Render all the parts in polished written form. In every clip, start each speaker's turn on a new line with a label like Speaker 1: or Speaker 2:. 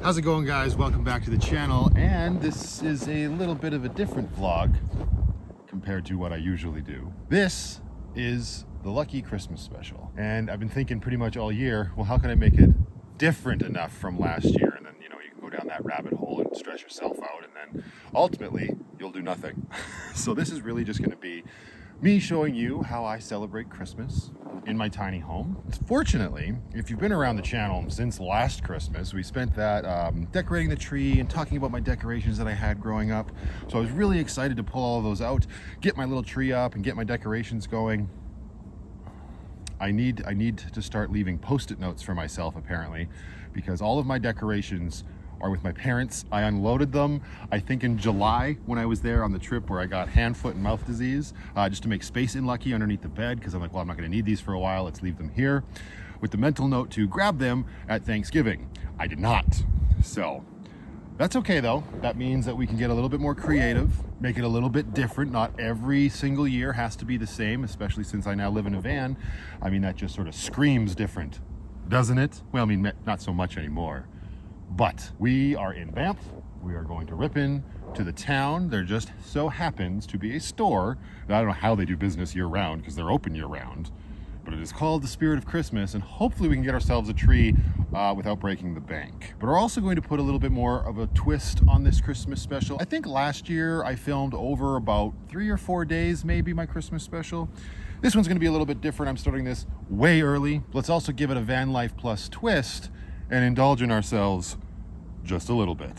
Speaker 1: How's it going, guys? Welcome back to the channel, and this is a little bit of a different vlog compared to what I usually do. This is the Lucky Christmas special, and I've been thinking pretty much all year, well, how can I make it different enough from last year? And then, you know, you can go down that rabbit hole and stress yourself out, and then ultimately you'll do nothing. So this is really just going to be me showing you how I celebrate Christmas in my tiny home. Fortunately, if you've been around the channel since last Christmas, we spent that decorating the tree and talking about my decorations that I had growing up. So I was really excited to pull all of those out, get my little tree up and get my decorations going. I need to start leaving post-it notes for myself, apparently, because all of my decorations are with my parents. I unloaded them, I think in July when I was there on the trip where I got hand, foot, and mouth disease, just to make space in Lucky underneath the bed, because I'm like, well, I'm not gonna need these for a while, let's leave them here, with the mental note to grab them at Thanksgiving. I did not. So that's okay though. That means that we can get a little bit more creative, make it a little bit different. Not every single year has to be the same, especially since I now live in a van. I mean, that just sort of screams different, doesn't it? Well, I mean, not so much anymore. But we are in Banff. We are going to rip in to the town. There just so happens to be a store that I don't know how they do business year round, because they're open year round, but it is called the Spirit of Christmas, and hopefully we can get ourselves a tree without breaking the bank. But we're also going to put a little bit more of a twist on this Christmas special. I think last year I filmed over about 3 or 4 days, maybe, my Christmas special. This one's gonna be a little bit different. I'm starting this way early. Let's also give it a van life plus twist and indulge in ourselves just a little bit.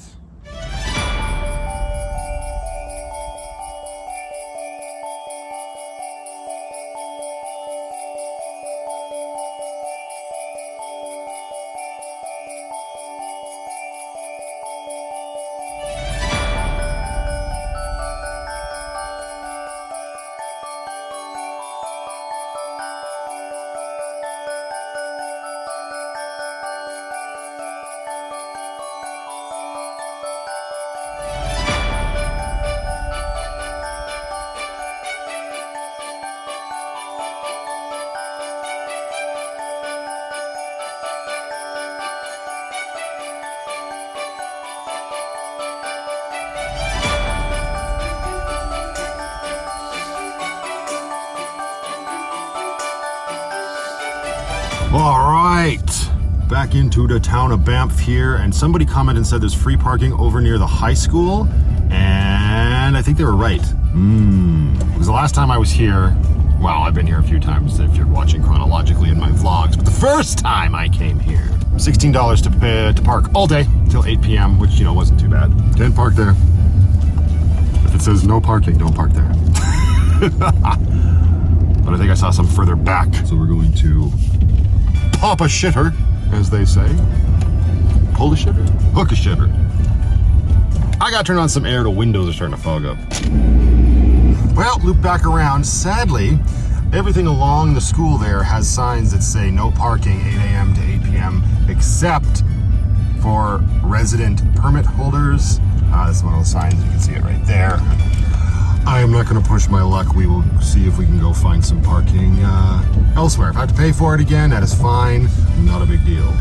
Speaker 1: All right, back into the town of Banff here, and somebody commented and said there's free parking over near the high school, and I think they were right. Because the last time I was here, well, I've been here a few times if you're watching chronologically in my vlogs, but the first time I came here, $16 to park all day till 8 p.m., which, you know, wasn't too bad. Can't park there. If it says no parking, don't park there. But I think I saw some further back, so we're going to pop a shitter, as they say. Pull a shitter? Hook a shitter. I gotta turn on some air, the windows are starting to fog up. Well, loop back around. Sadly, everything along the school there has signs that say no parking 8 a.m. to 8 p.m. except for resident permit holders. This is one of those signs, you can see it right there. I am not going to push my luck. We will see if we can go find some parking elsewhere. If I have to pay for it again, that is fine. Not a big deal.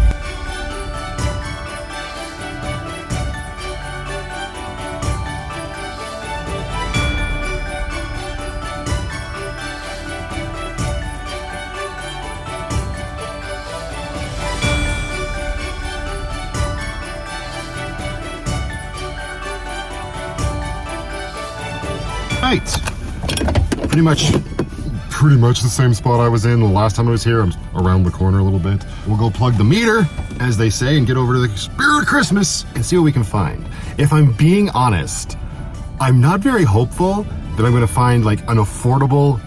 Speaker 1: Right. Pretty much the same spot I was in the last time I was here. I'm around the corner a little bit. We'll go plug the meter, as they say, and get over to the Spirit of Christmas and see what we can find. If I'm being honest, I'm not very hopeful that I'm gonna find like an affordable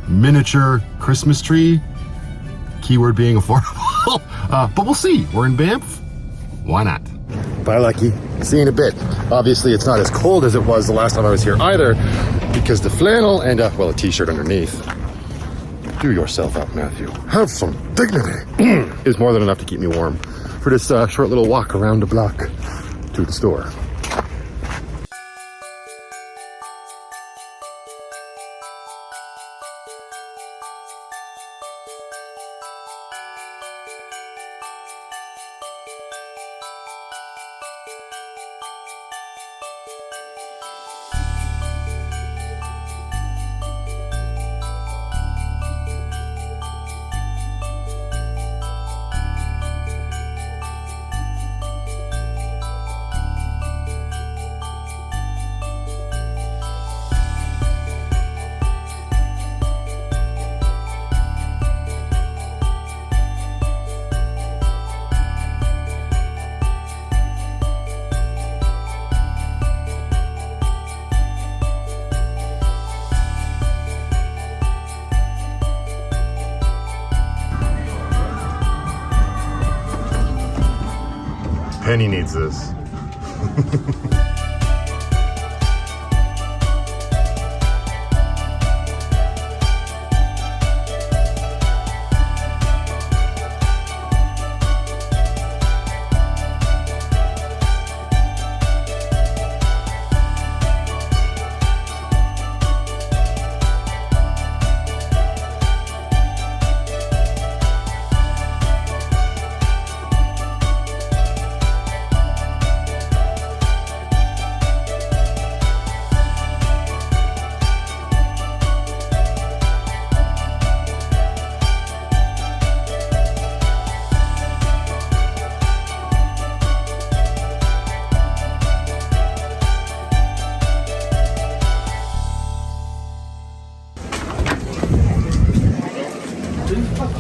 Speaker 1: miniature Christmas tree. Keyword being affordable. But we'll see. We're in Banff. Why not? Bye, Lucky. See you in a bit. Obviously, it's not as cold as it was the last time I was here either, because the flannel and, well, a t-shirt underneath. Do yourself out, Matthew. Have some dignity. Is more than enough to keep me warm for this short little walk around the block to the store. Penny needs this.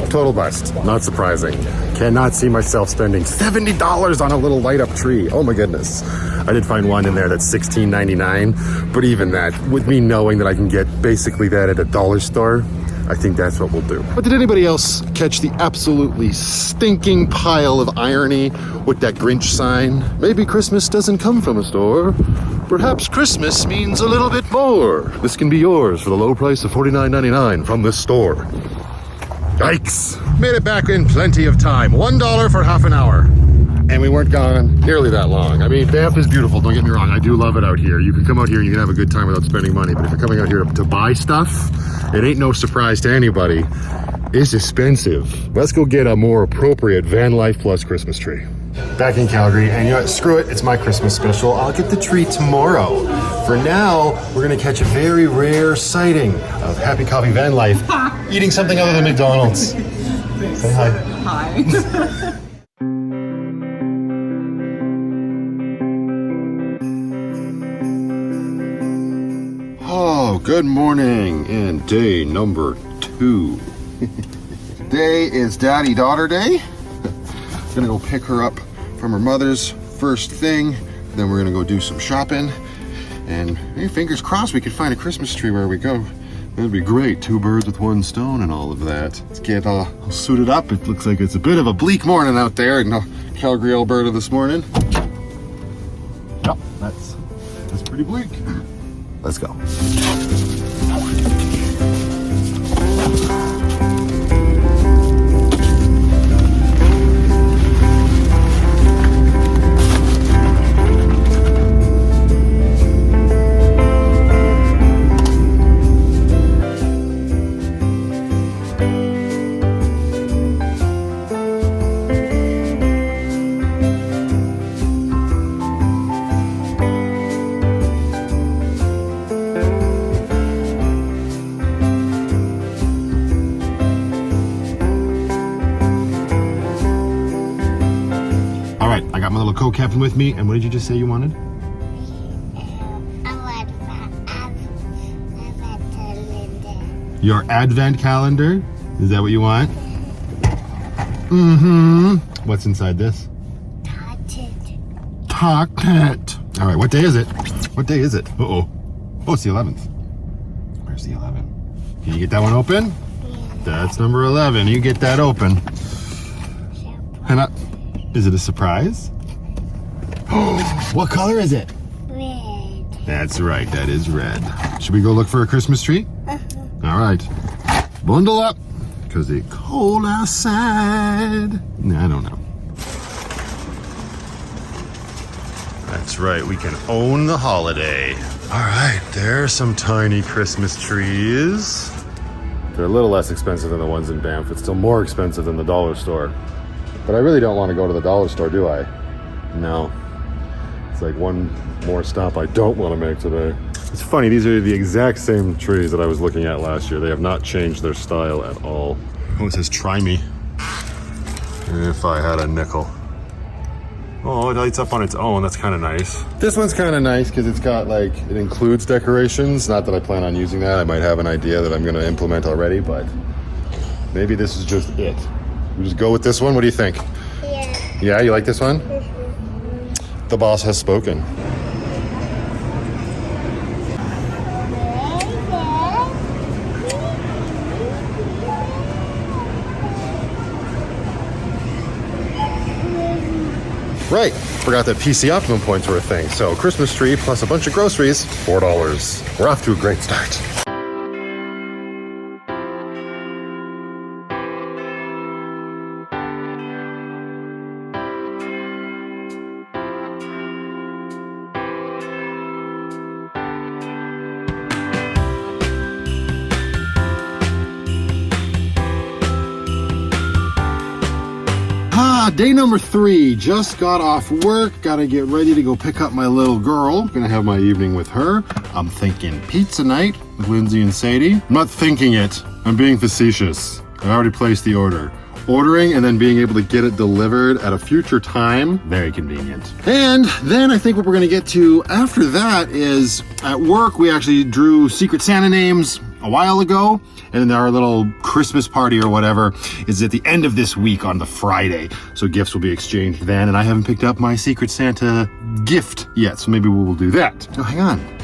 Speaker 1: Total bust. Not surprising. Cannot see myself spending $70 on a little light up tree. Oh my goodness. I did find one in there that's $16.99, but even that, with me knowing that I can get basically that at a dollar store, I think that's what we'll do. But did anybody else catch the absolutely stinking pile of irony with that Grinch sign? Maybe Christmas doesn't come from a store. Perhaps Christmas means a little bit more. This can be yours for the low price of $49.99 from this store. Yikes. Made it back in plenty of time. $1 for half an hour. And we weren't gone nearly that long. I mean, Banff is beautiful, don't get me wrong. I do love it out here. You can come out here and you can have a good time without spending money. But if you're coming out here to buy stuff, it ain't no surprise to anybody. It's expensive. Let's go get a more appropriate Van Life Plus Christmas tree. Back in Calgary, and you know what, screw it, it's my Christmas special. I'll get the tree tomorrow. For now, we're gonna catch a very rare sighting of Happy Coffee Van Life eating something other than McDonald's. Say hi.
Speaker 2: Hi.
Speaker 1: Oh, good morning, and day number 2. Today is Daddy-Daughter Day. Gonna go pick her up from her mother's first thing, then we're gonna go do some shopping, and hey, fingers crossed we could find a Christmas tree where we go. That'd be great, 2 birds with 1 stone and all of that. Let's get all suited up. It looks like it's a bit of a bleak morning out there in Calgary, Alberta this morning. Yep, that's pretty bleak. Let's go. I got my little co-captain with me, and what did you just say you wanted? Your advent calendar? Is that what you want? Mm-hmm. What's inside this? Chocolate. All right, what day is it? What day is it? Uh-oh. Oh, it's the 11th. Where's the 11? Can you get that one open?
Speaker 3: Yeah.
Speaker 1: That's number 11. You get that open. And is it a surprise? What color is it?
Speaker 3: Red.
Speaker 1: That's right, that is red. Should we go look for a Christmas tree? All right. Bundle up, because it's cold outside. I don't know. That's right, we can own the holiday. All right, there's some tiny Christmas trees. They're a little less expensive than the ones in Banff. It's still more expensive than the dollar store. But I really don't want to go to the dollar store, do I? No. It's like one more stop I don't want to make today. It's funny, these are the exact same trees that I was looking at last year. They have not changed their style at all. Oh, it says try me. If I had a nickel. Oh, it lights up on its own. That's kind of nice. This one's kind of nice because it's got like, it includes decorations. Not that I plan on using that. I might have an idea that I'm going to implement already, but maybe this is just it. We just go with this one. What do you think?
Speaker 3: Yeah.
Speaker 1: Yeah, you like this one? The boss has spoken. Right, forgot that PC Optimum points were a thing. So Christmas tree plus a bunch of groceries, $4. We're off to a great start. Day number 3, just got off work, gotta get ready to go pick up my little girl. Gonna have my evening with her. I'm thinking pizza night with Lindsay and Sadie. I'm not thinking it, I'm being facetious. I already placed the order. Ordering and then being able to get it delivered at a future time, very convenient. And then I think what we're gonna get to after that is, at work we actually drew Secret Santa names a while ago, and then our little Christmas party or whatever is at the end of this week on the Friday. So gifts will be exchanged then, and I haven't picked up my Secret Santa gift yet, so maybe we will do that. Oh, hang on.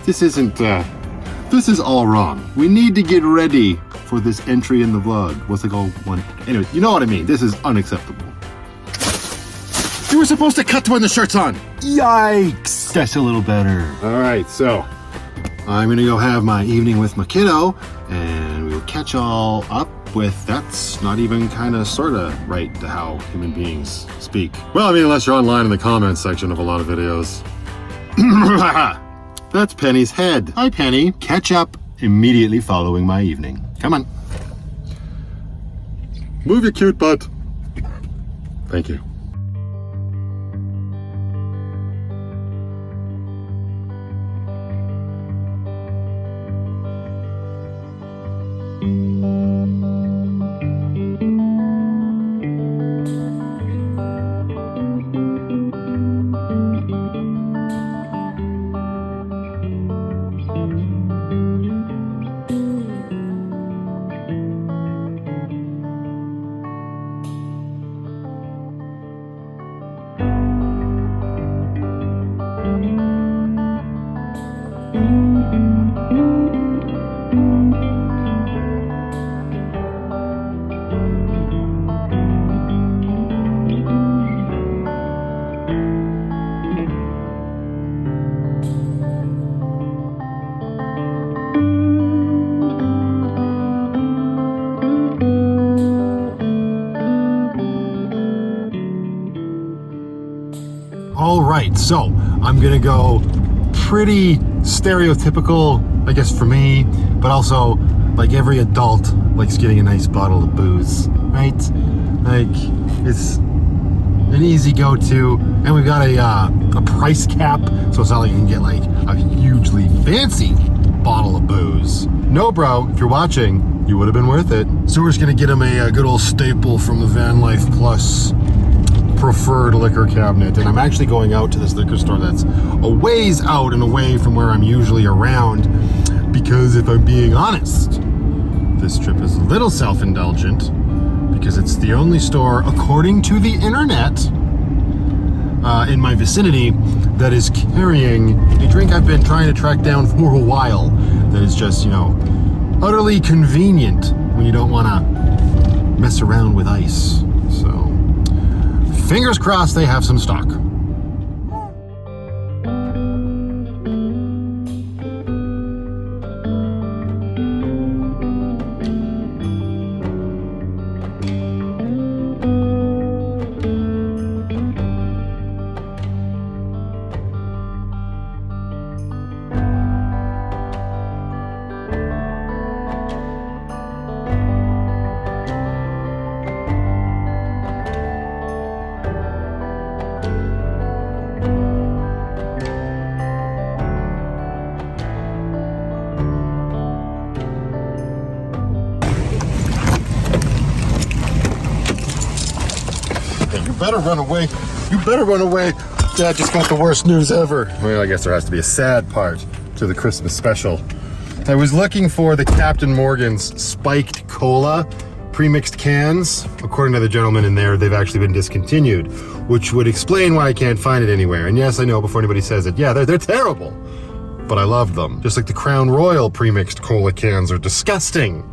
Speaker 1: This is all wrong. We need to get ready for this entry in the vlog. What's it called? Anyway, you know what I mean. This is unacceptable. You were supposed to cut to when the shirt's on. Yikes. That's a little better. All right, so I'm gonna go have my evening with my kiddo, and we'll catch all up with that's not even kind of sort of right to how human beings speak. Well, I mean, unless you're online in the comments section of a lot of videos. That's Penny's head. Hi, Penny. Catch up immediately following my evening. Come on. Move your cute butt. Thank you. All right, so I'm gonna go pretty stereotypical, I guess, for me, but also like every adult likes getting a nice bottle of booze, right? Like, it's an easy go-to, and we've got a price cap, so it's not like you can get like a hugely fancy bottle of booze. No, bro, if you're watching, you would have been worth it. So we're just gonna get him a good old staple from the Van Life Plus preferred liquor cabinet, and I'm actually going out to this liquor store that's a ways out and away from where I'm usually around, because if I'm being honest, this trip is a little self-indulgent because it's the only store, according to the internet, in my vicinity that is carrying a drink I've been trying to track down for a while, that is just, you know, utterly convenient when you don't want to mess around with ice. So fingers crossed they have some stock. You better run away. You better run away. Dad just got the worst news ever. Well, I guess there has to be a sad part to the Christmas special. I was looking for the Captain Morgan's spiked cola pre-mixed cans. According to the gentleman in there, they've actually been discontinued, which would explain why I can't find it anywhere. And yes, I know, before anybody says it, yeah, they're terrible, but I love them. Just like the Crown Royal pre-mixed cola cans are disgusting,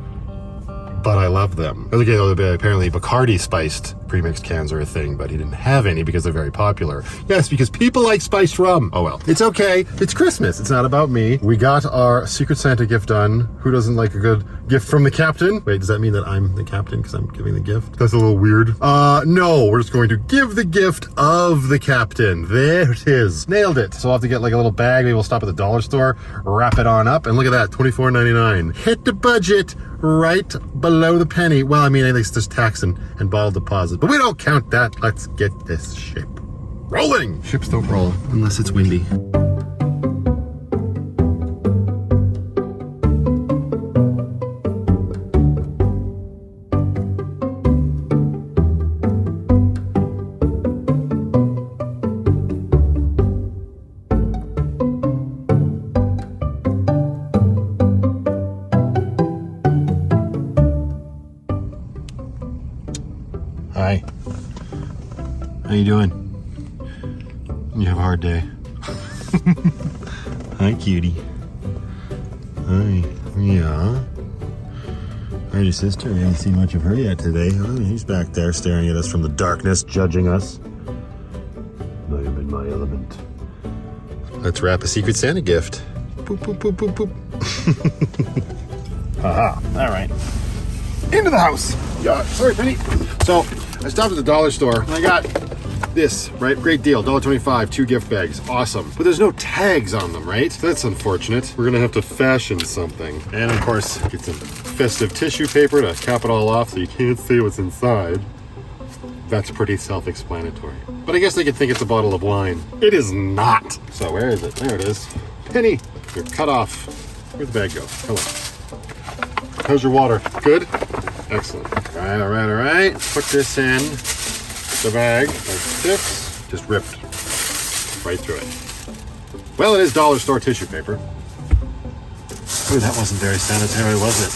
Speaker 1: but I love them. Okay, though, apparently Bacardi spiced Pre-mixed cans are a thing, but he didn't have any because they're very popular. Yes, because people like spiced rum. Oh well. It's okay. It's Christmas. It's not about me. We got our Secret Santa gift done. Who doesn't like a good gift from the captain? Wait, does that mean that I'm the captain because I'm giving the gift? That's a little weird. No, we're just going to give the gift of the captain. There it is. Nailed it. So I'll have to get like a little bag. Maybe we'll stop at the dollar store, wrap it on up, and look at that, $24.99. Hit the budget right below the penny. Well, I mean, I think it's just tax and bottle deposit, but we don't count that. Let's get this ship rolling. Ships don't roll unless it's windy. Hi. How you doing? You have a hard day. Hi, cutie. Hi. Yeah. How's your sister? We haven't seen much of her yet today. Oh, he's back there staring at us from the darkness, judging us. I am in my element. Let's wrap a Secret Santa gift. Boop, boop, boop, boop, boop. Haha. All right. Into the house. Yeah, sorry, Penny. So, I stopped at the dollar store and I got this, right? Great deal, $1.25, 2 gift bags. Awesome. But there's no tags on them, right? That's unfortunate. We're gonna have to fashion something. And of course, get some festive tissue paper to cap it all off so you can't see what's inside. That's pretty self-explanatory. But I guess they could think it's a bottle of wine. It is not. So where is it? There it is. Penny, you're cut off. Where'd the bag go? Hello. How's your water? Good? Excellent. All right. Put this in the bag like this. Just ripped right through it. Well, it is dollar store tissue paper. Ooh, that wasn't very sanitary, was it?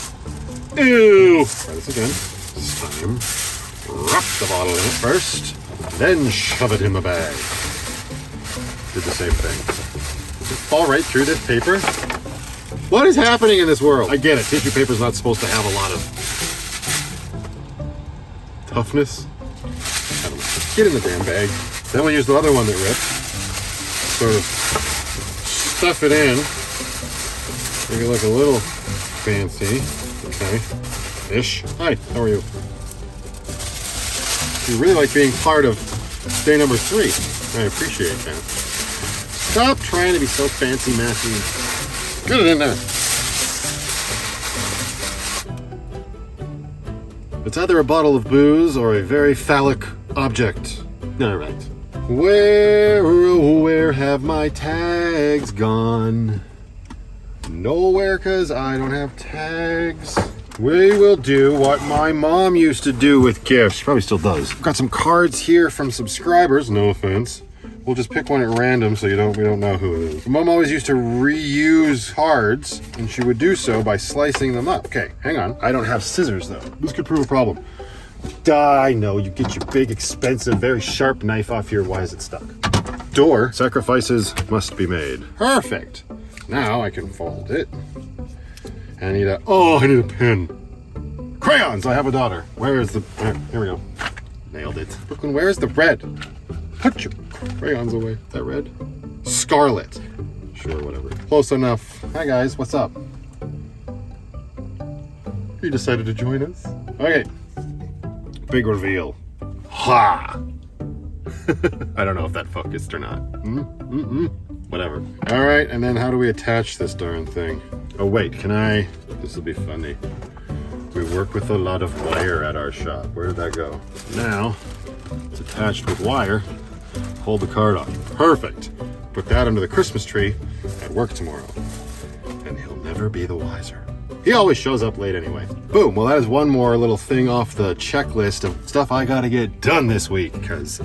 Speaker 1: Ew! Try this again. This time, wrap the bottle in it first, then shove it in the bag. Did the same thing. Does it fall right through this paper? What is happening in this world? I get it. Tissue paper is not supposed to have a lot of toughness. I don't know. Get in the damn bag. Then we use the other one that ripped. Sort of stuff it in. Make it look a little fancy. Okay. Ish. Hi, how are you? You really like being part of day number 3. I appreciate that. Stop trying to be so fancy-massy. Get it in there. It's either a bottle of booze or a very phallic object. All right. Where, oh, where have my tags gone? Nowhere, because I don't have tags. We will do what my mom used to do with gifts. She probably still does. Got some cards here from subscribers, no offense. We'll just pick one at random so we don't know who it is. Mom always used to reuse cards, and she would do so by slicing them up. Okay, hang on. I don't have scissors, though. This could prove a problem. I know, you get your big, expensive, very sharp knife off here. Why is it stuck? Door. Sacrifices must be made. Perfect. Now I can fold it. I need a pen. Crayons, I have a daughter. Where is the, here we go. Nailed it. Brooklyn, where is the red? Put your crayons away. Is that red? Scarlet. Sure, whatever. Close enough. Hi guys, what's up? You decided to join us? Okay. Big reveal. Ha! I don't know if that focused or not. Whatever. All right, and then how do we attach this darn thing? Oh wait, can I? This will be funny. We work with a lot of wire at our shop. Where did that go? Now, it's attached with wire. Hold the card on. Perfect. Put that under the Christmas tree at work tomorrow. And he'll never be the wiser. He always shows up late anyway. Boom. Well, that is one more little thing off the checklist of stuff I gotta get done this week, because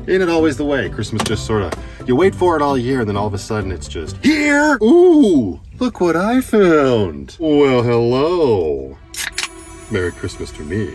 Speaker 1: ain't it always the way? Christmas just sort of, you wait for it all year and then all of a sudden it's just here. Ooh, look what I found. Well, hello. Merry Christmas to me.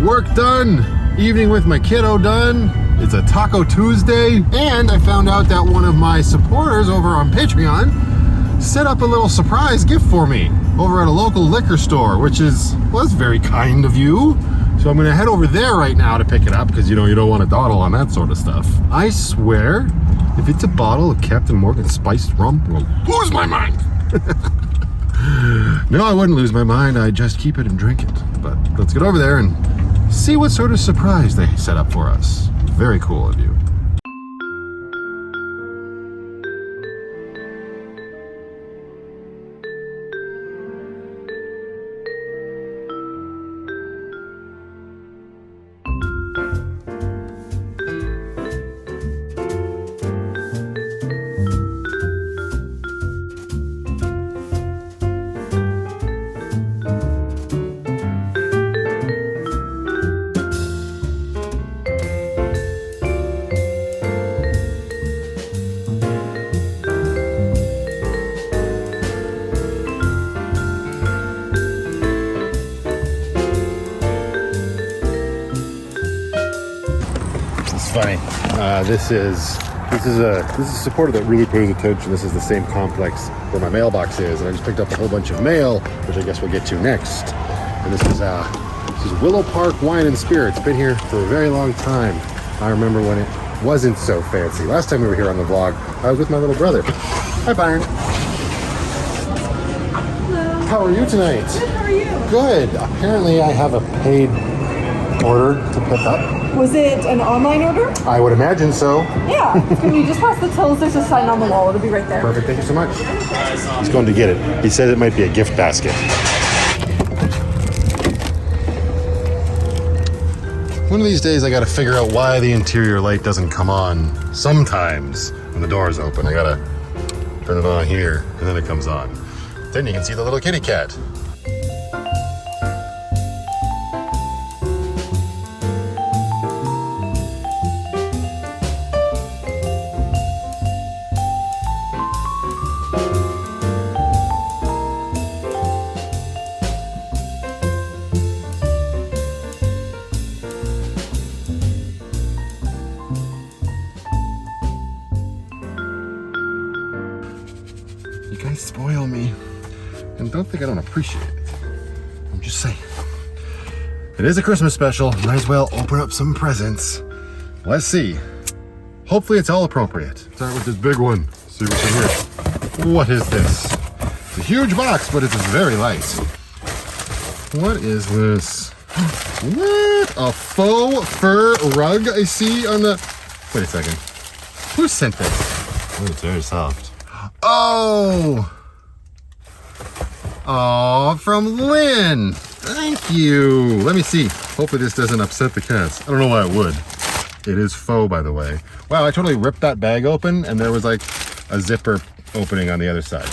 Speaker 1: Work done. Evening with my kiddo done. It's a Taco Tuesday. And I found out that one of my supporters over on Patreon set up a little surprise gift for me over at a local liquor store, which was very kind of you. So I'm gonna head over there right now to pick it up because you don't want to dawdle on that sort of stuff. I swear, if it's a bottle of Captain Morgan spiced rum, I'll lose my mind. No, I wouldn't lose my mind. I'd just keep it and drink it. But let's get over there and see what sort of surprise they set up for us. Very cool of you. Funny. This is a supporter that really pays attention. This is the same complex where my mailbox is, and I just picked up a whole bunch of mail, which I guess we'll get to next. And this is Willow Park Wine and Spirits. Been here for a very long time. I remember when it wasn't so fancy. Last time we were here on the vlog, I was with my little brother. Hi, Byron.
Speaker 2: Hello.
Speaker 1: How are you tonight?
Speaker 2: Good, how are you?
Speaker 1: Good. Apparently, I have a paid order to pick up.
Speaker 2: Was it an online order?
Speaker 1: I would imagine so.
Speaker 2: Yeah. Can you just pass the tills? There's a sign on the wall. It'll be right there.
Speaker 1: Perfect. Thank you so much. He's going to get it. He said it might be a gift basket. One of these days, I got to figure out why the interior light doesn't come on. Sometimes when the door is open, I got to turn it on here, and then it comes on. Then you can see the little kitty cat. You guys spoil me, and don't think I don't appreciate it. I'm just saying. It is a Christmas special. Might as well open up some presents. Let's see. Hopefully it's all appropriate. Start with this big one. See what's in here. What is this? It's a huge box, but it's very light. What is this? What? A faux fur rug I see on the... Wait a second. Who sent this? Oh, it's very soft. Oh! Oh, from Lynn. Thank you. Let me see. Hopefully this doesn't upset the cats. I don't know why it would. It is faux, by the way. Wow, I totally ripped that bag open and there was like a zipper opening on the other side.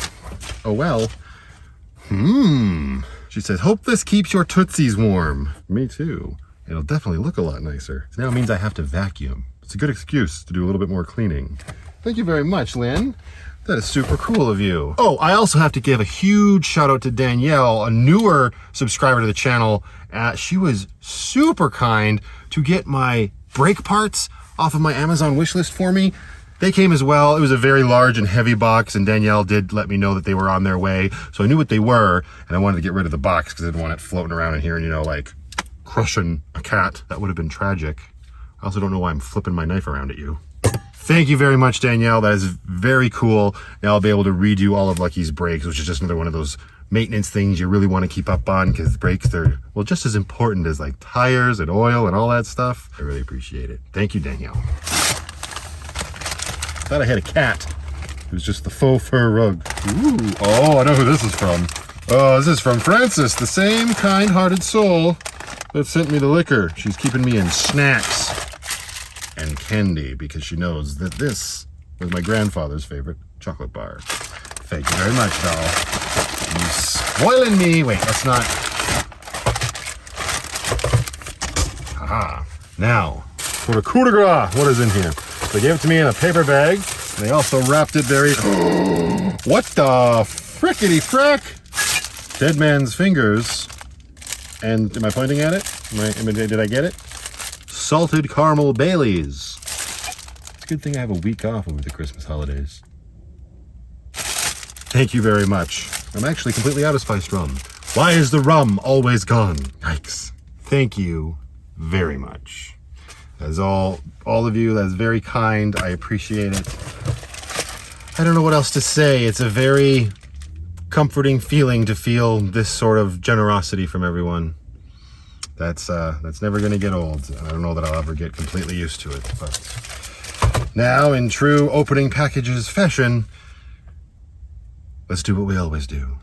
Speaker 1: Oh well. She says, hope this keeps your tootsies warm. Me too. It'll definitely look a lot nicer. So now it means I have to vacuum. It's a good excuse to do a little bit more cleaning. Thank you very much, Lynn. That is super cool of you. Oh, I also have to give a huge shout out to Danielle, a newer subscriber to the channel. She was super kind to get my brake parts off of my Amazon wish list for me. They came as well. It was a very large and heavy box, and Danielle did let me know that they were on their way. So I knew what they were, and I wanted to get rid of the box because I didn't want it floating around in here and, you know, like crushing a cat. That would have been tragic. I also don't know why I'm flipping my knife around at you. Thank you very much, Danielle. That is very cool. Now I'll be able to read you all of Lucky's brakes, which is just another one of those maintenance things you really want to keep up on because brakes, they're, well, just as important as like tires and oil and all that stuff. I really appreciate it. Thank you, Danielle. Thought I had a cat. It was just the faux fur rug. Ooh. Oh, I know who this is from. Oh, this is from Frances, the same kind-hearted soul that sent me the liquor. She's keeping me in snacks and candy because she knows that this was my grandfather's favorite chocolate bar. Thank you very much, doll. You spoiling me. Wait, let's not. Haha. Now, for the coup de grace, what is in here? They gave it to me in a paper bag. They also wrapped it very... What the frickety frack? Dead man's fingers. And am I pointing at it? Did I get it? Salted caramel Baileys. It's a good thing I have a week off over the Christmas holidays. Thank you very much. I'm actually completely out of spiced rum. Why is the rum always gone? Yikes. Thank you very much. As all of you, that's very kind. I appreciate it. I don't know what else to say. It's a very comforting feeling to feel this sort of generosity from everyone. That's never going to get old. I don't know that I'll ever get completely used to it, but now in true opening packages fashion, let's do what we always do.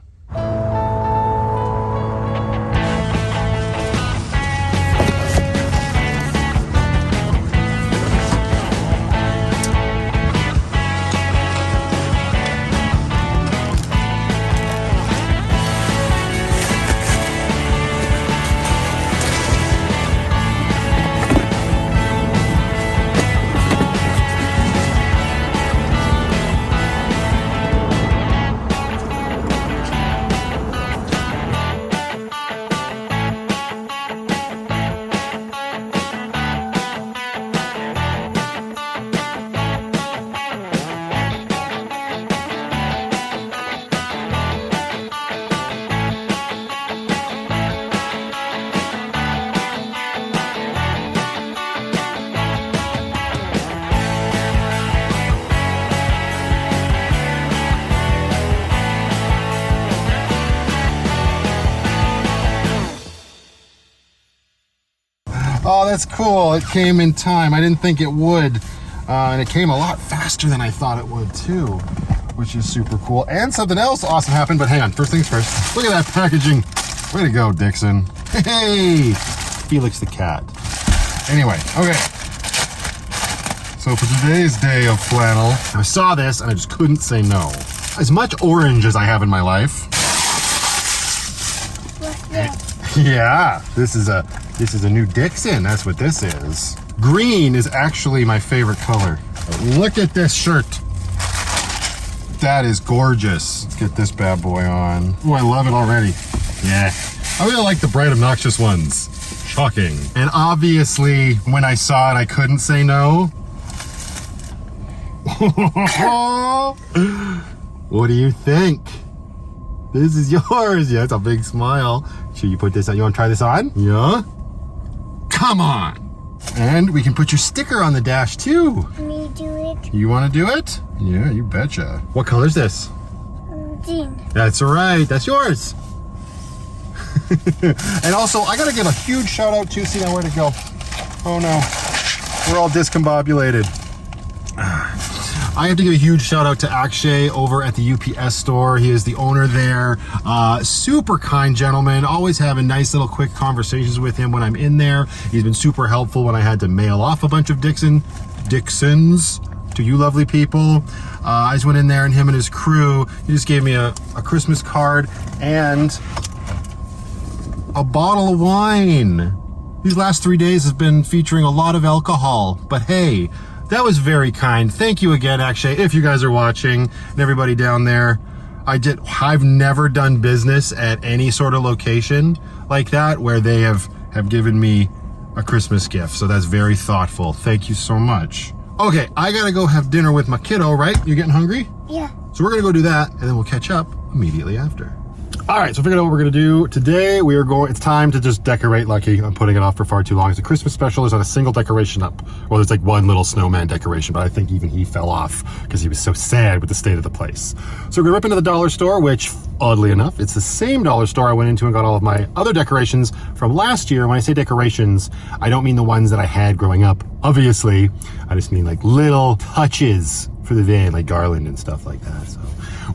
Speaker 1: Oh, that's cool. It came in time. I didn't think it would. And it came a lot faster than I thought it would too, which is super cool. And something else awesome happened, but hang on. First things first. Look at that packaging. Way to go, Dixon. Hey, Felix the cat. Anyway, okay. So for today's day of flannel, I saw this and I just couldn't say no. As much orange as I have in my life.
Speaker 3: What's that?
Speaker 1: Yeah, this is a new Dixon. That's what this is. Green is actually my favorite color. But look at this shirt. That is gorgeous. Let's get this bad boy on. Oh, I love it already. Yeah. I really like the bright, obnoxious ones. Shocking. And obviously, when I saw it, I couldn't say no. What do you think? This is yours. Yeah, it's a big smile. Should you put this on? You want to try this on? Yeah? Come on. And we can put your sticker on the dash too.
Speaker 3: Me do it.
Speaker 1: You want to do it? Yeah, you betcha. What color is this?
Speaker 3: Green.
Speaker 1: That's right. That's yours. And also, I got to give a huge shout out to, see now where to go. Oh no. We're all discombobulated. I have to give a huge shout out to Akshay over at the UPS store. He is the owner there. Super kind gentleman. Always having nice little quick conversations with him when I'm in there. He's been super helpful when I had to mail off a bunch of Dixons to you lovely people. I just went in there and him and his crew, he just gave me a Christmas card and a bottle of wine. These last 3 days have been featuring a lot of alcohol, but hey, that was very kind. Thank you again, Akshay, if you guys are watching, and everybody down there. I've never done business at any sort of location like that where they have given me a Christmas gift. So that's very thoughtful. Thank you so much. Okay, I gotta go have dinner with my kiddo, right? You getting hungry?
Speaker 3: Yeah.
Speaker 1: So we're gonna go do that, and then we'll catch up immediately after. All right, so figured out what we're gonna do today. It's time to just decorate Lucky. I'm putting it off for far too long. It's a Christmas special. There's not a single decoration up. Well, there's like one little snowman decoration, but I think even he fell off because he was so sad with the state of the place. So we're gonna rip into the dollar store, which oddly enough, it's the same dollar store I went into and got all of my other decorations from last year. When I say decorations, I don't mean the ones that I had growing up, obviously. I just mean like little touches for the day, like garland and stuff like that. So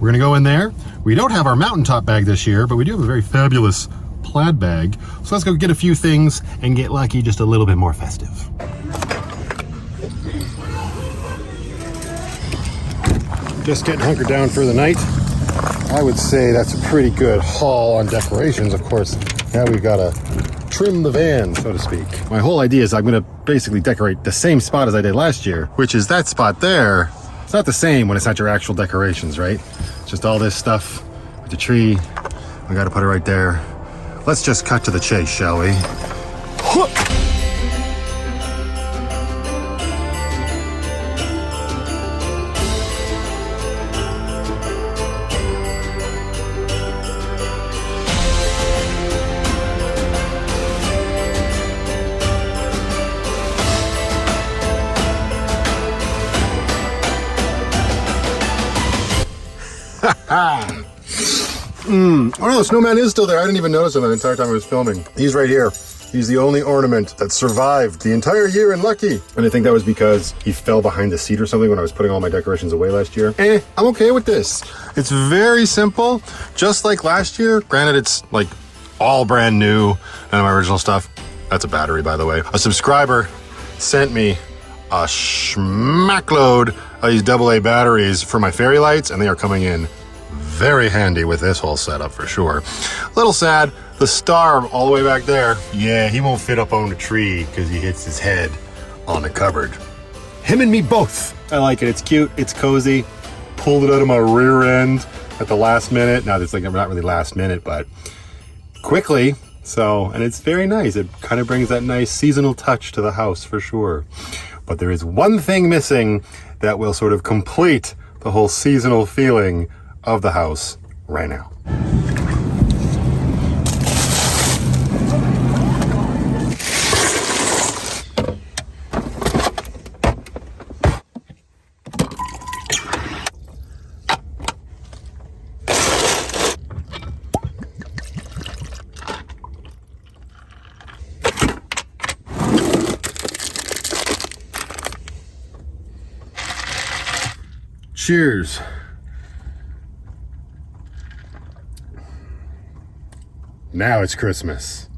Speaker 1: we're gonna go in there. We don't have our mountaintop bag this year, but we do have a very fabulous plaid bag. So let's go get a few things and get Lucky just a little bit more festive. Just getting hunkered down for the night. I would say that's a pretty good haul on decorations. Of course, now we've got to trim the van, so to speak. My whole idea is I'm gonna basically decorate the same spot as I did last year, which is that spot there. It's not the same when it's not your actual decorations, right? It's just all this stuff with the tree. I gotta put it right there. Let's just cut to the chase, shall we? Oh no, the snowman is still there. I didn't even notice him the entire time I was filming. He's right here. He's the only ornament that survived the entire year in Lucky. And I think that was because he fell behind the seat or something when I was putting all my decorations away last year. I'm okay with this. It's very simple, just like last year. Granted, it's like all brand new, none of my original stuff. That's a battery, by the way. A subscriber sent me a schmackload of these AA batteries for my fairy lights, and they are coming in very handy with this whole setup for sure. A little sad, the star all the way back there. Yeah, he won't fit up on the tree because he hits his head on the cupboard. Him and me both. I like it. It's cute. It's cozy. Pulled it out of my rear end at the last minute. Now it's like not really last minute, but quickly. So, and it's very nice. It kind of brings that nice seasonal touch to the house for sure. But there is one thing missing that will sort of complete the whole seasonal feeling of the house right now. Cheers. Now it's Christmas.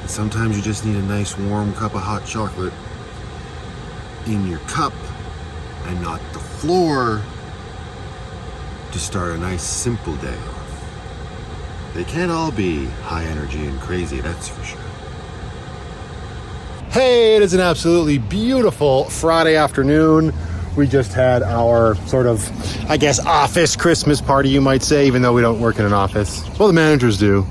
Speaker 1: Sometimes you just need a nice warm cup of hot chocolate in your cup and not the floor to start a nice simple day off. They can't all be high energy and crazy, that's for sure. Hey, it is an absolutely beautiful Friday afternoon. We just had our sort of, I guess, office Christmas party, you might say, even though we don't work in an office. Well, the managers do.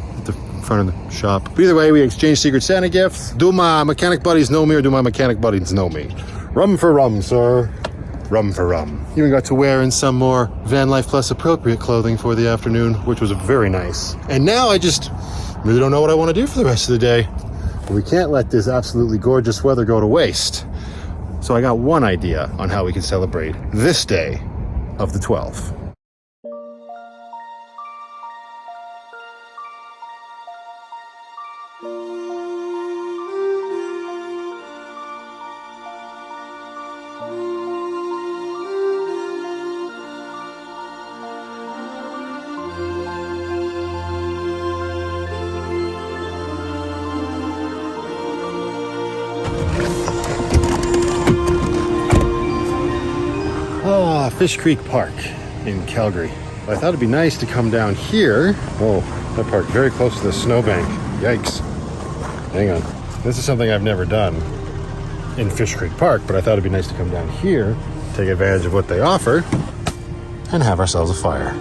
Speaker 1: Front of the shop. But either way, we exchanged Secret Santa gifts. Do my mechanic buddies know me or do my mechanic buddies know me? Rum for rum, sir. Rum for rum. Even got to wear in some more Van Life Plus appropriate clothing for the afternoon, which was very nice. And now I just really don't know what I want to do for the rest of the day. But we can't let this absolutely gorgeous weather go to waste. So I got one idea on how we can celebrate this day of the 12th. Fish Creek Park in Calgary. I thought it'd be nice to come down here. Whoa, that park very close to the snowbank. Yikes. Hang on. This is something I've never done in Fish Creek Park, but I thought it'd be nice to come down here take advantage of what they offer, and have ourselves a fire.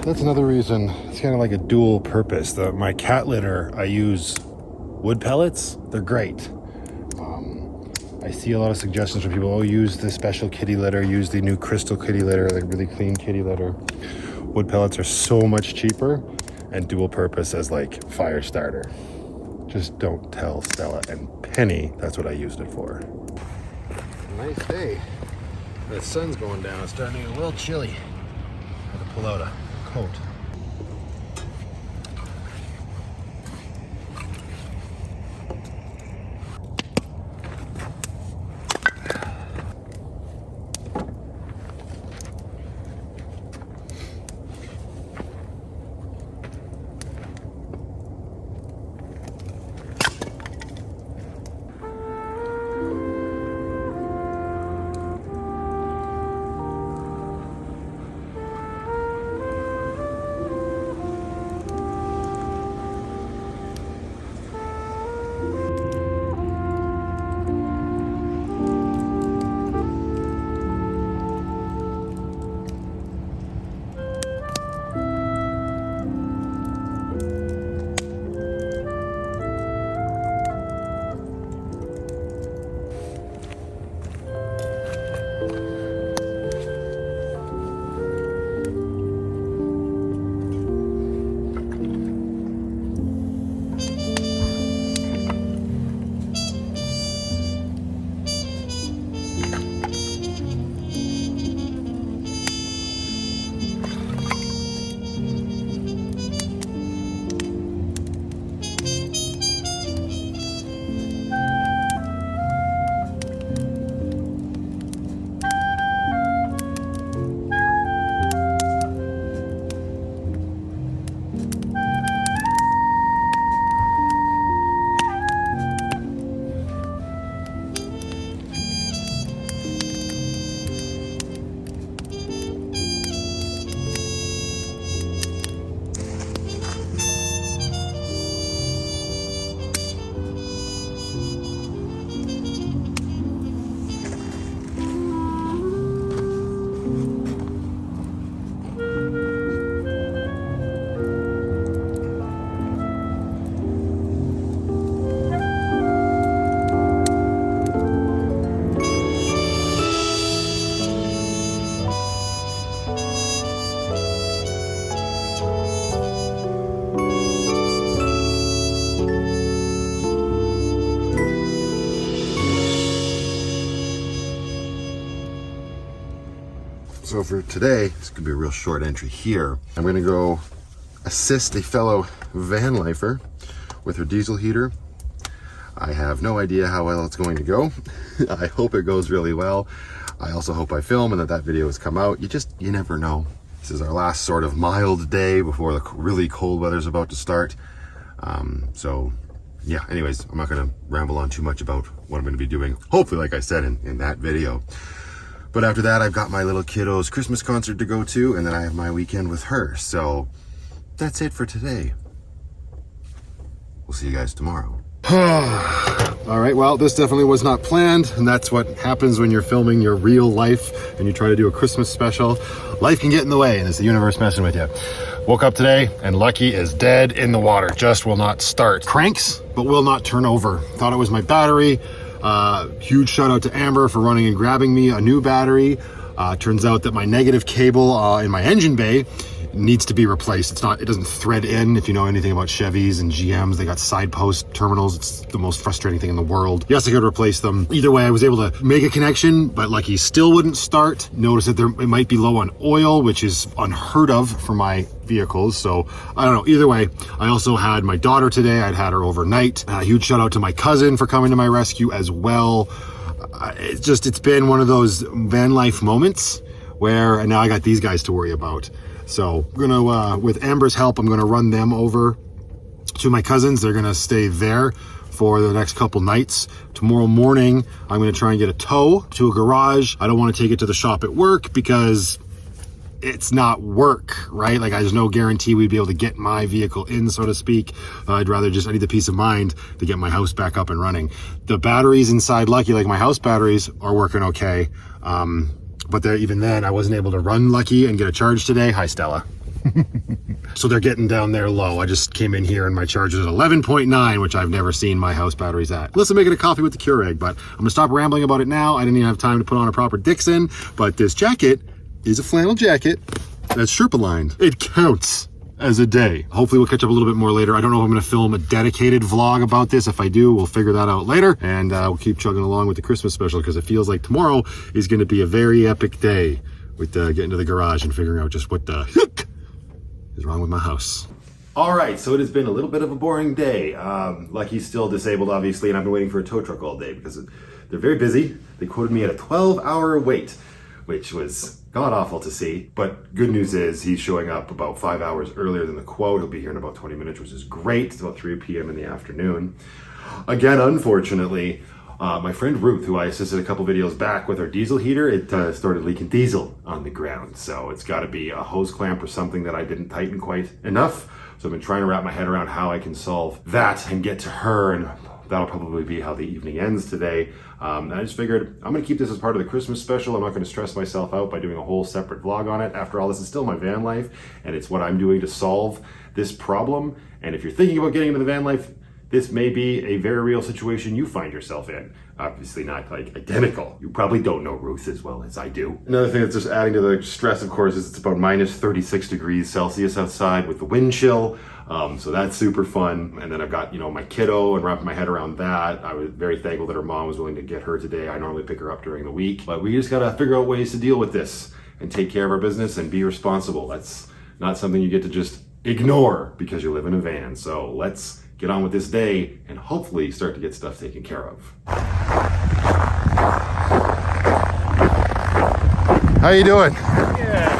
Speaker 1: That's another reason. It's kind of like a dual purpose. My cat litter, I use wood pellets. They're great. I see a lot of suggestions from people, oh, use the special kitty litter, use the new crystal kitty litter, like really clean kitty litter. Wood pellets are so much cheaper and dual purpose as like fire starter. Just don't tell Stella and Penny that's what I used it for. Nice day. The sun's going down. It's starting to get a little chilly. I had to pull out a coat. So for today, this could be a real short entry here. I'm gonna go assist a fellow van lifer with her diesel heater. I have no idea how well it's going to go. I hope it goes really well. I also hope I film and that video has come out. You never know. This is our last sort of mild day before the really cold weather's about to start. So yeah, anyways, I'm not gonna ramble on too much about what I'm gonna be doing. Hopefully, like I said in that video. But after that, I've got my little kiddo's Christmas concert to go to, and then I have my weekend with her. So that's it for today. We'll see you guys tomorrow. All right, well, this definitely was not planned, and that's what happens when you're filming your real life and you try to do a Christmas special. Life can get in the way, and it's the universe messing with you. Woke up today, and Lucky is dead in the water. Just will not start. Cranks, but will not turn over. Thought it was my battery. Huge shout out to Amber for running and grabbing me a new battery. Turns out that my negative cable in my engine bay needs to be replaced. It doesn't thread in. If you know anything about Chevys and GMs, they got side post terminals. It's the most frustrating thing in the world. Yes, I could replace them. Either way, I was able to make a connection, but Lucky still wouldn't start. Notice that it might be low on oil, which is unheard of for my vehicles. So I don't know. Either way, I also had my daughter today. I'd had her overnight. Huge shout out to my cousin for coming to my rescue as well. It's been one of those van life moments where, and now I got these guys to worry about. So we're gonna, with Amber's help, I'm gonna run them over to my cousins. They're gonna stay there for the next couple nights. Tomorrow morning, I'm gonna try and get a tow to a garage. I don't wanna take it to the shop at work because it's not work, right? Like there's no guarantee we'd be able to get my vehicle in, so to speak. I need the peace of mind to get my house back up and running. The batteries inside Lucky, like my house batteries, are working okay. But even then, I wasn't able to run Lucky and get a charge today. Hi, Stella. So they're getting down there low. I just came in here and my charge is at 11.9, which I've never seen my house batteries at. Unless I'm making a coffee with the Keurig, but I'm gonna stop rambling about it now. I didn't even have time to put on a proper Dixon, but this jacket is a flannel jacket that's Sherpa lined. It counts as a day. Hopefully we'll catch up a little bit more later. I don't know if I'm gonna film a dedicated vlog about this. If I do, we'll figure that out later, and we'll keep chugging along with the Christmas special because it feels like tomorrow is gonna be a very epic day with getting to the garage and figuring out just what the heck is wrong with my house. All right, so it has been a little bit of a boring day. Lucky's still disabled, obviously, and I've been waiting for a tow truck all day because they're very busy. They quoted me at a 12-hour wait, which was god-awful to see. But good news is he's showing up about 5 hours earlier than the quote. He'll be here in about 20 minutes, which is great. It's about 3 p.m. in the afternoon. Again, unfortunately, my friend Ruth, who I assisted a couple videos back with her diesel heater, it started leaking diesel on the ground. So it's got to be a hose clamp or something that I didn't tighten quite enough. So I've been trying to wrap my head around how I can solve that and get to her, and that'll probably be how the evening ends today. And I just figured I'm gonna keep this as part of the Christmas special. I'm not gonna stress myself out by doing a whole separate vlog on it. After all, this is still my van life, and it's what I'm doing to solve this problem. And if you're thinking about getting into the van life, this may be a very real situation you find yourself in. Obviously not like identical. You probably don't know Ruth as well as I do. Another thing that's just adding to the stress, of course, is it's about minus 36 degrees Celsius outside with the wind chill. So that's super fun. And then I've got, my kiddo and wrapping my head around that. I was very thankful that her mom was willing to get her today. I normally pick her up during the week, but we just gotta figure out ways to deal with this and take care of our business and be responsible. That's not something you get to just ignore because you live in a van. So let's get on with this day and hopefully start to get stuff taken care of. How you doing? Yeah.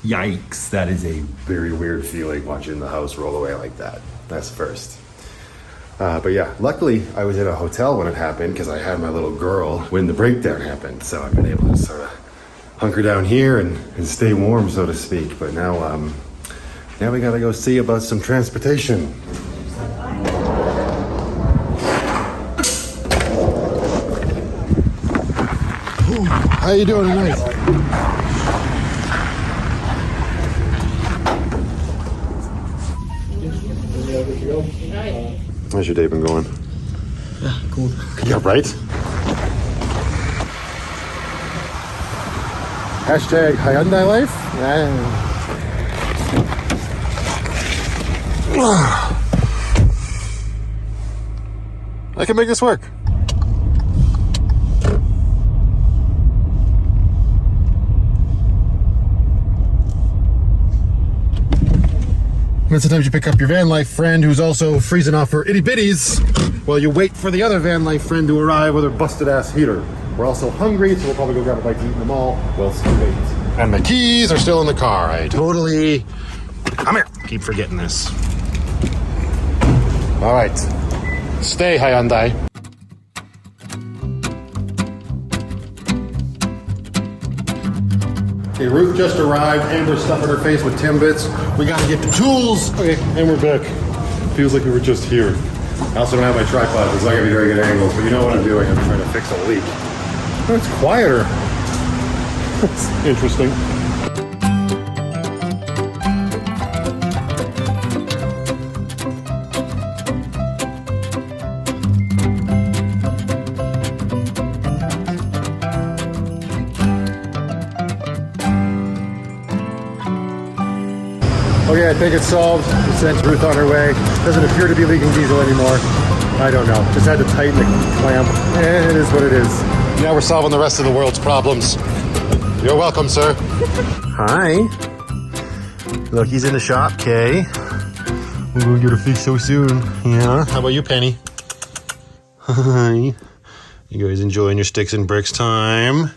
Speaker 1: Yikes, that is a very weird feeling watching the house roll away like that. That's first. But yeah, luckily I was in a hotel when it happened because I had my little girl when the breakdown happened. So I've been able to sort of hunker down here and stay warm, so to speak. But now we gotta go see about some transportation. Ooh, how you doing tonight? How's your day been going?
Speaker 4: Yeah, cool.
Speaker 1: Yeah, right? Hashtag Hyundai life? Yeah. I can make this work. And sometimes you pick up your van life friend who's also freezing off her itty bitties while you wait for the other van life friend to arrive with her busted ass heater. We're also hungry, so we'll probably go grab a bite to eat in the mall whilst we wait. And my keys are still in the car. I totally... Come here. Keep forgetting this. All right. Stay, Hyundai. Okay, Ruth just arrived. Amber's stuffing her face with Timbits. We gotta get the tools. Okay, and we're back. Feels like we were just here. I also don't have my tripod. It's not gonna be very good angles, but you know what I'm doing. I'm trying to fix a leak. Oh, it's quieter. That's interesting. Okay, I think it's solved. We sent Ruth on her way. Doesn't appear to be leaking diesel anymore. I don't know. Just had to tighten the clamp. It is what it is. Now we're solving the rest of the world's problems. You're welcome, sir. Hi. Look, he's in the shop, Kay. We're going to get her fixed so soon. Yeah. How about you, Penny? Hi. You guys enjoying your sticks and bricks time?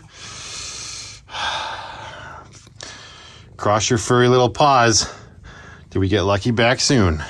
Speaker 1: Cross your furry little paws. Did we get Lucky back soon?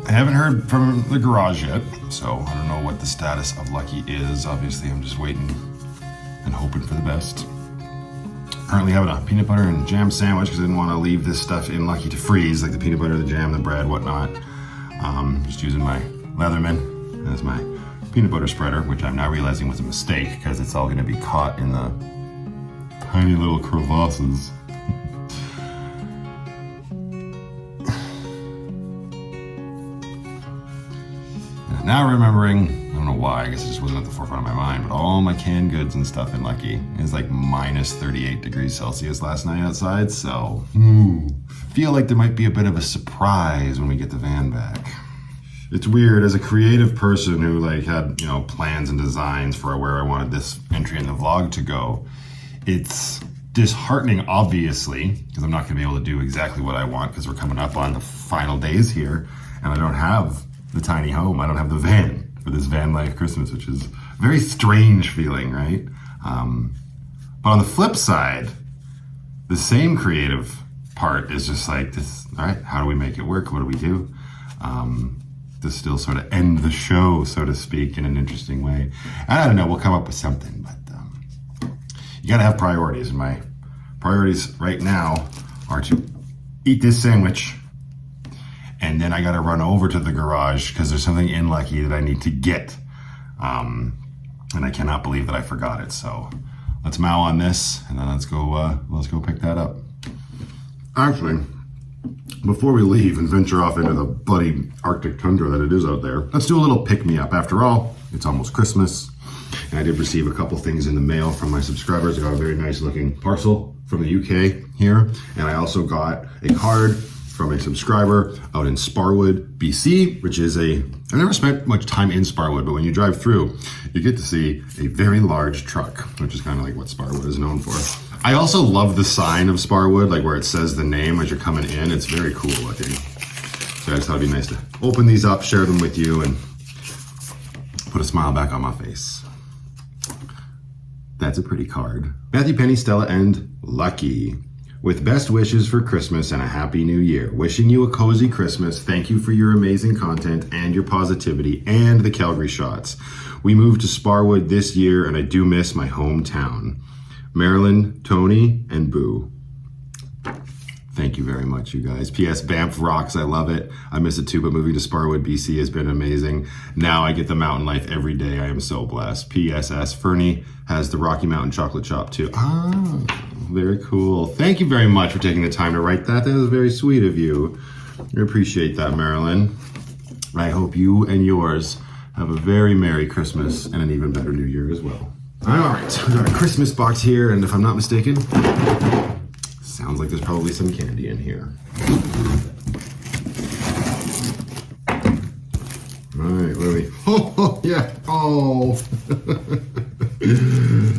Speaker 1: I haven't heard from the garage yet, so I don't know what the status of Lucky is. Obviously, I'm just waiting and hoping for the best. Currently having a peanut butter and jam sandwich because I didn't want to leave this stuff in Lucky to freeze, like the peanut butter, the jam, the bread, whatnot. Just using my Leatherman as my peanut butter spreader, which I'm now realizing was a mistake because it's all going to be caught in the tiny little crevasses. Now remembering, I don't know why, I guess it just wasn't at the forefront of my mind, but all my canned goods and stuff in Lucky is like minus 38 degrees Celsius last night outside, so feel like there might be a bit of a surprise when we get the van back. It's weird, as a creative person who like had, you know, plans and designs for where I wanted this entry in the vlog to go, it's disheartening, obviously, because I'm not gonna be able to do exactly what I want because we're coming up on the final days here, and I don't have the tiny home. I don't have the van for this van life Christmas, which is a very strange feeling, right? But on the flip side, the same creative part is just like this, all right, how do we make it work? What do we do? To still sort of end the show, so to speak, in an interesting way. I don't know, we'll come up with something, but you gotta have priorities. And my priorities right now are to eat this sandwich, and then I gotta run over to the garage because there's something in Lucky that I need to get. And I cannot believe that I forgot it. So let's mow on this and then let's go pick that up. Actually, before we leave and venture off into the bloody Arctic tundra that it is out there, let's do a little pick-me-up. After all, it's almost Christmas. And I did receive a couple things in the mail from my subscribers. I got a very nice looking parcel from the UK here. And I also got a card from a subscriber out in Sparwood, BC, which is I've never spent much time in Sparwood, but when you drive through, you get to see a very large truck, which is kind of like what Sparwood is known for. I also love the sign of Sparwood, like where it says the name as you're coming in. It's very cool looking. So I just thought it'd be nice to open these up, share them with you, and put a smile back on my face. That's a pretty card. Matthew, Penny, Stella, and Lucky. With best wishes for Christmas and a happy new year. Wishing you a cozy Christmas. Thank you for your amazing content and your positivity and the Calgary shots. We moved to Sparwood this year and I do miss my hometown. Marilyn, Tony, and Boo. Thank you very much, you guys. P.S. Banff rocks. I love it. I miss it too, but moving to Sparwood, BC has been amazing. Now I get the mountain life every day. I am so blessed. P.S.S. Fernie has the Rocky Mountain Chocolate Shop too. Ah, very cool. Thank you very much for taking the time to write that. That was very sweet of you. I appreciate that, Marilyn. I hope you and yours have a very Merry Christmas and an even better New Year as well. All right, we got a Christmas box here, and if I'm not mistaken, sounds like there's probably some candy in here. All right, what are we? Oh, yeah. Oh.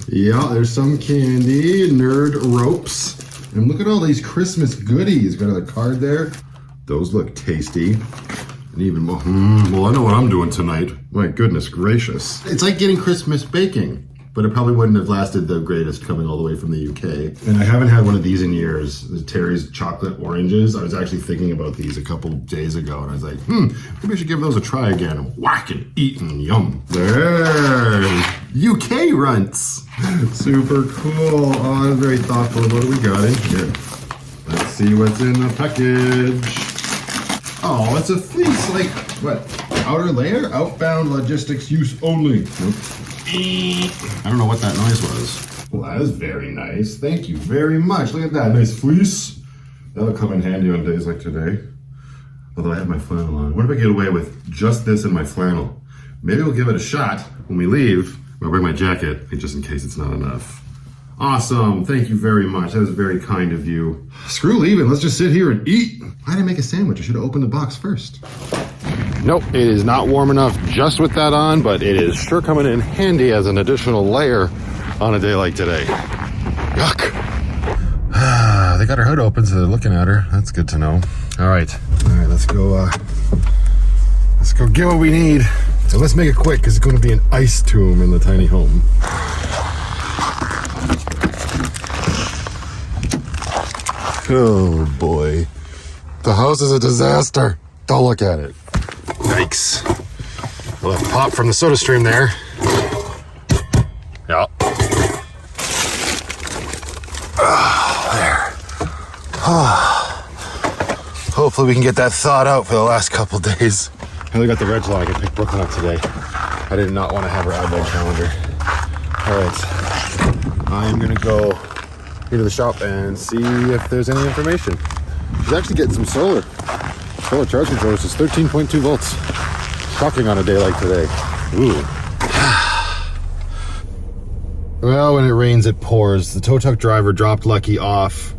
Speaker 1: Yeah, there's some candy, nerd ropes. And look at all these Christmas goodies. Got a card there. Those look tasty. And even more, well, I know what I'm doing tonight. My goodness gracious. It's like getting Christmas baking. But it probably wouldn't have lasted the greatest coming all the way from the UK. And I haven't had one of these in years. The Terry's chocolate oranges. I was actually thinking about these a couple days ago, and I was like, maybe I should give those a try again. Whack and eat and yum. There, UK runts. Super cool. Oh, that's very thoughtful. What do we got in here? Let's see what's in the package. Oh, it's a fleece. Like, what? Outer layer? Outbound logistics use only. Nope. I don't know what that noise was. Well, that is very nice. Thank you very much. Look at that nice fleece. That'll come in handy on days like today. Although I have my flannel on. What if I get away with just this and my flannel? Maybe we'll give it a shot when we leave. I'll bring my jacket just in case it's not enough. Awesome. Thank you very much. That was very kind of you. Screw leaving. Let's just sit here and eat. Why did I make a sandwich? I should have opened the box first. Nope, it is not warm enough just with that on, but it is sure coming in handy as an additional layer on a day like today. Yuck. They got her hood open, so they're looking at her. That's good to know. All right, let's go get what we need. So let's make it quick, because it's going to be an ice tomb in the tiny home. Oh boy. The house is a disaster. Don't look at it. Yikes. We'll have pop from the soda stream there. Yeah. There. Hopefully we can get that thawed out for the last couple days. I only got the red log. I picked Brooklyn up today. I did not want to have her advent calendar. All right. I am going to go into the shop and see if there's any information. She's actually getting some solar. Solar charge control, which is 13.2 volts. Shocking on a day like today. Ooh. Well, when it rains, it pours. The tow truck driver dropped Lucky off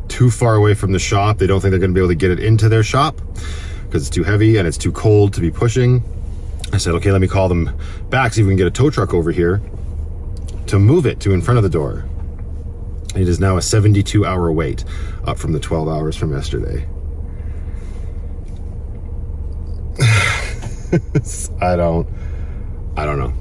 Speaker 1: too far away from the shop. They don't think they're going to be able to get it into their shop because it's too heavy and it's too cold to be pushing. I said, okay, let me call them back, see if we can get a tow truck over here to move it to in front of the door. It is now a 72-hour wait, up from the 12 hours from yesterday. I don't know.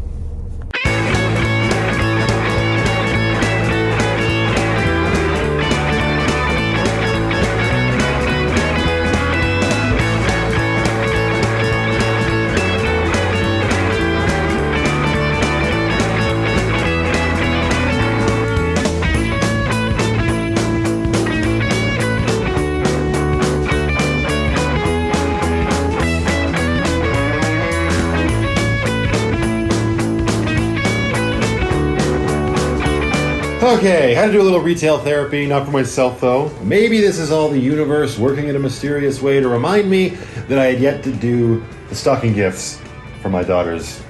Speaker 1: Okay, had to do a little retail therapy, not for myself though. Maybe this is all the universe working in a mysterious way to remind me that I had yet to do the stocking gifts for my daughter's,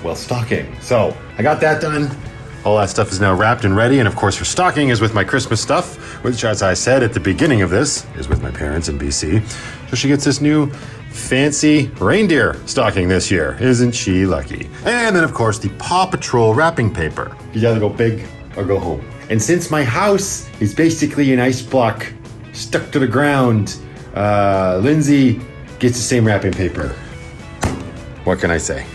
Speaker 1: well, stocking. So I got that done. All that stuff is now wrapped and ready, and of course her stocking is with my Christmas stuff, which, as I said at the beginning of this, is with my parents in BC. So she gets this new fancy reindeer stocking this year. Isn't she lucky? And then, of course, the Paw Patrol wrapping paper. You either go big or go home. And since my house is basically an ice block stuck to the ground, Lindsay gets the same wrapping paper. What can I say?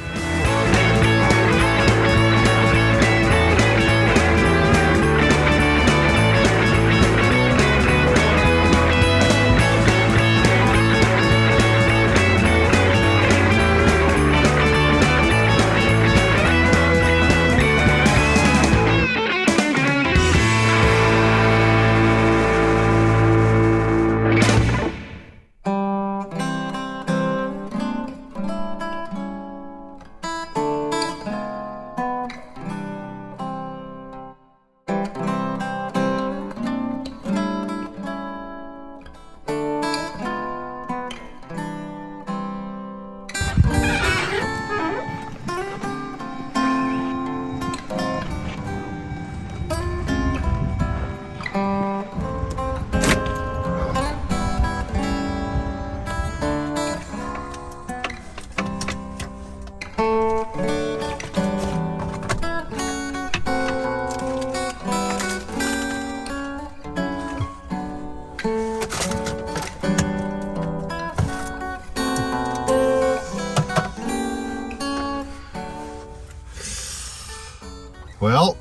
Speaker 1: Well,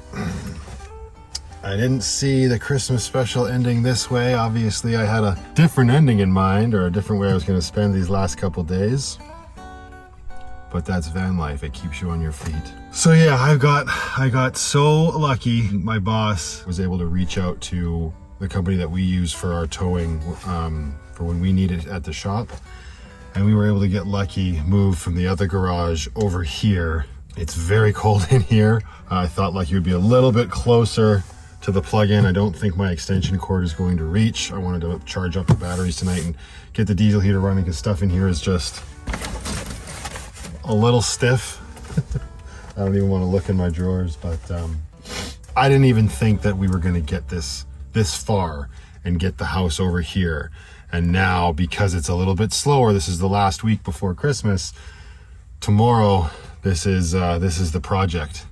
Speaker 1: I didn't see the Christmas special ending this way. Obviously, I had a different ending in mind, or a different way I was going to spend these last couple days. But that's van life. It keeps you on your feet. So yeah, I got so lucky. My boss was able to reach out to the company that we use for our towing for when we need it at the shop. And we were able to get lucky, move from the other garage over here. It's very cold in here. I thought Lucky would be a little bit closer to the plug-in. I don't think my extension cord is going to reach. I wanted to charge up the batteries tonight and get the diesel heater running because stuff in here is just a little stiff. I don't even want to look in my drawers, but I didn't even think that we were going to get this far and get the house over here. And now, because it's a little bit slower, this is the last week before Christmas. Tomorrow, this is the project.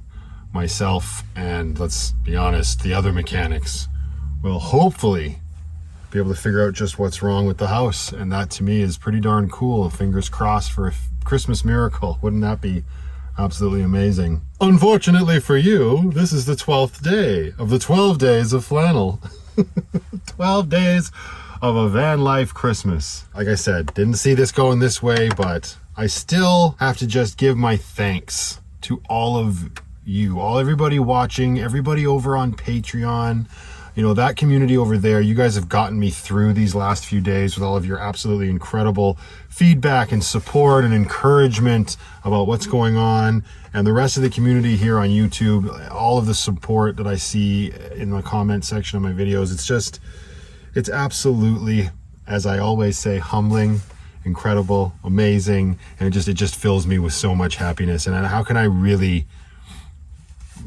Speaker 1: Myself and, let's be honest, the other mechanics will hopefully be able to figure out just what's wrong with the house. And that to me is pretty darn cool. Fingers crossed for a Christmas miracle. Wouldn't that be absolutely amazing? Unfortunately for you, this is the 12th day of the 12 days of flannel. 12 days of a van life Christmas. Like I said, didn't see this going this way, but I still have to just give my thanks to all of you, everybody watching, everybody over on Patreon, you know, that community over there. You guys have gotten me through these last few days with all of your absolutely incredible feedback and support and encouragement about what's going on. And the rest of the community here on YouTube, all of the support that I see in the comment section of my videos, it's absolutely, as I always say, humbling, incredible, amazing, and it just fills me with so much happiness. And how can I really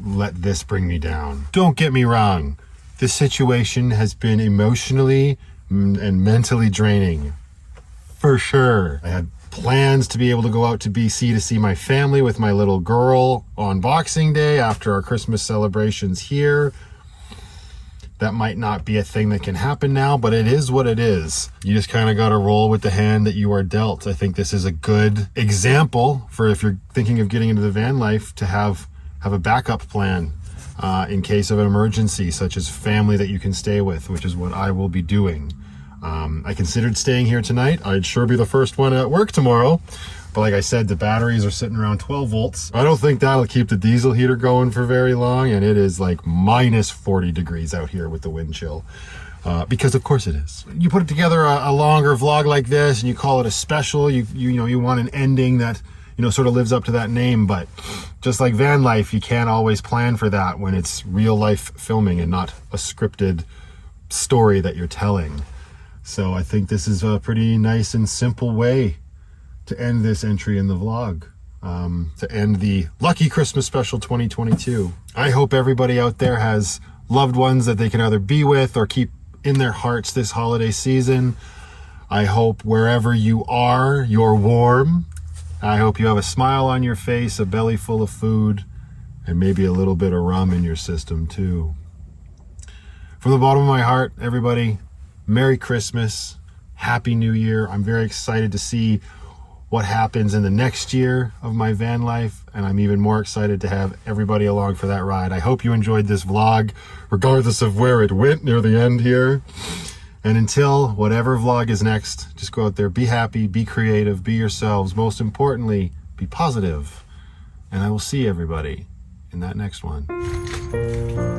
Speaker 1: let this bring me down? Don't get me wrong, this situation has been emotionally and mentally draining, for sure. I had plans to be able to go out to BC to see my family with my little girl on Boxing Day after our Christmas celebrations here. That might not be a thing that can happen now, but it is what it is. You just kind of got to roll with the hand that you are dealt. I think this is a good example for if you're thinking of getting into the van life to have a backup plan in case of an emergency, such as family that you can stay with, which is what I will be doing. I considered staying here tonight. I'd sure be the first one at work tomorrow. But like I said, the batteries are sitting around 12 volts. I don't think that'll keep the diesel heater going for very long. And it is like minus 40 degrees out here with the wind chill. Because of course it is. You put together a longer vlog like this and you call it a special. You want an ending that, sort of lives up to that name. But just like van life, you can't always plan for that when it's real life filming and not a scripted story that you're telling. So I think this is a pretty nice and simple way to end this entry in the vlog. to end the Lucky Christmas Special 2022. I hope everybody out there has loved ones that they can either be with or keep in their hearts this holiday season. I hope wherever you are, you're warm. I hope you have a smile on your face, a belly full of food, and maybe a little bit of rum in your system too. From the bottom of my heart, everybody, Merry Christmas, Happy New Year. I'm very excited to see what happens in the next year of my van life, and I'm even more excited to have everybody along for that ride. I hope you enjoyed this vlog, regardless of where it went near the end here. And until whatever vlog is next, just go out there, be happy, be creative, be yourselves. Most importantly, be positive. And I will see everybody in that next one.